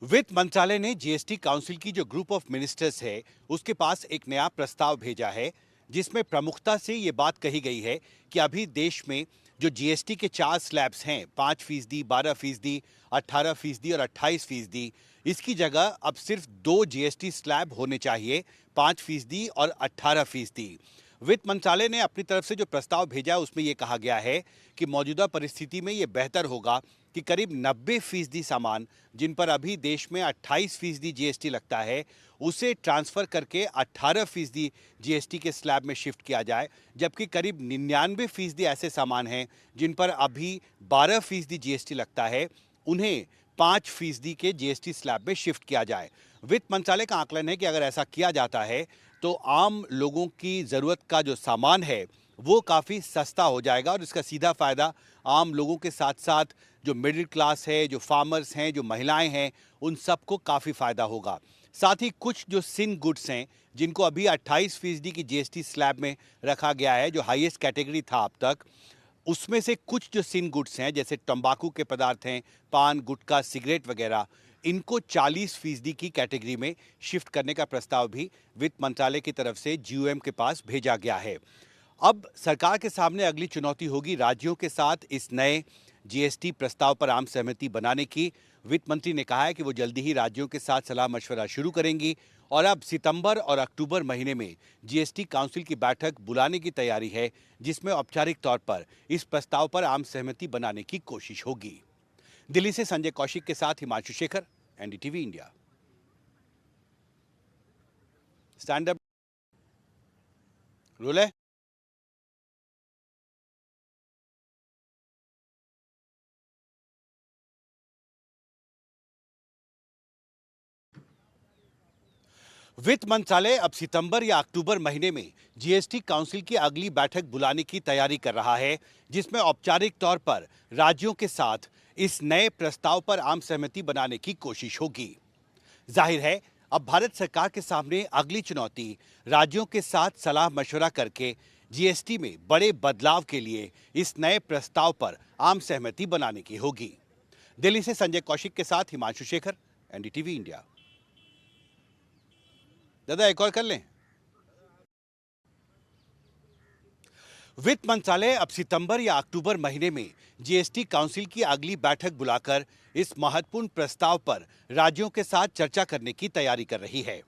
वित्त मंत्रालय ने जीएसटी काउंसिल की जो ग्रुप ऑफ मिनिस्टर्स है उसके पास एक नया प्रस्ताव भेजा है जिसमें प्रमुखता से ये बात कही गई है कि अभी देश में जो जीएसटी के 4 स्लैब्स हैं 5%, 12%, 18% और 28%, इसकी जगह अब सिर्फ 2 जीएसटी स्लैब होने चाहिए, 5% और 18%। वित्त मंत्रालय ने अपनी तरफ से जो प्रस्ताव भेजा है उसमें यह कहा गया है कि मौजूदा परिस्थिति में यह बेहतर होगा कि करीब 90% सामान जिन पर अभी देश में 28% जीएसटी लगता है उसे ट्रांसफर करके 18% जीएसटी के स्लैब में शिफ्ट किया जाए, जबकि करीब 99% ऐसे सामान हैं जिन पर अभी 12% जीएसटी लगता है, उन्हें 5% के जीएसटी स्लैब में शिफ्ट किया जाए। वित्त मंत्रालय का आकलन है कि अगर ऐसा किया जाता है तो आम लोगों की जरूरत का जो सामान है वो काफी सस्ता हो जाएगा और इसका सीधा फायदा आम लोगों के साथ साथ जो मिडिल क्लास है, जो फार्मर्स हैं, जो महिलाएं हैं, उन सबको काफी फायदा होगा। साथ ही कुछ जो सिन गुड्स हैं जिनको अभी 28% की जीएसटी स्लैब में रखा गया है, जो हाईएस्ट कैटेगरी था अब तक, उसमें से कुछ जो सिन गुड्स हैं जैसे तंबाकू के पदार्थ हैं, पान, गुटखा, सिगरेट वगैरह, इनको 40% की कैटेगरी में शिफ्ट करने का प्रस्ताव भी वित्त मंत्रालय की तरफ से जीओएम के पास भेजा गया है। अब सरकार के सामने अगली चुनौती होगी राज्यों के साथ इस नए जीएसटी प्रस्ताव पर आम सहमति बनाने की। वित्त मंत्री ने कहा है कि वो जल्दी ही राज्यों के साथ सलाह मशवरा शुरू करेंगी और अब सितंबर और अक्टूबर महीने में जीएसटी काउंसिल की बैठक बुलाने की तैयारी है, जिसमें औपचारिक तौर पर इस प्रस्ताव पर आम सहमति बनाने की कोशिश होगी। दिल्ली से संजय कौशिक के साथ Himanshu Shekhar, NDTV India. Stand up role है। वित्त मंत्रालय अब सितंबर या अक्टूबर महीने में जीएसटी काउंसिल की अगली बैठक बुलाने की तैयारी कर रहा है, जिसमें औपचारिक तौर पर राज्यों के साथ इस नए प्रस्ताव पर आम सहमति बनाने की कोशिश होगी। जाहिर है, अब भारत सरकार के सामने अगली चुनौती राज्यों के साथ सलाह मशवरा करके जीएसटी में बड़े बदलाव के लिए इस नए प्रस्ताव पर आम सहमति बनाने की होगी। दिल्ली से संजय कौशिक के साथ हिमांशु शेखर, एनडीटीवी इंडिया। दादा एक और कर लें। वित्त मंत्रालय अब सितंबर या अक्टूबर महीने में जीएसटी काउंसिल की अगली बैठक बुलाकर इस महत्वपूर्ण प्रस्ताव पर राज्यों के साथ चर्चा करने की तैयारी कर रही है।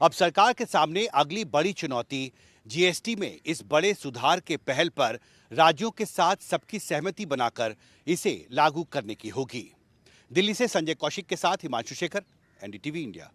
अब सरकार के सामने अगली बड़ी चुनौती जीएसटी में इस बड़े सुधार के पहल पर राज्यों के साथ सबकी सहमति बनाकर इसे लागू करने की होगी। दिल्ली से संजय कौशिक के साथ हिमांशु शेखर, एनडीटीवी इंडिया।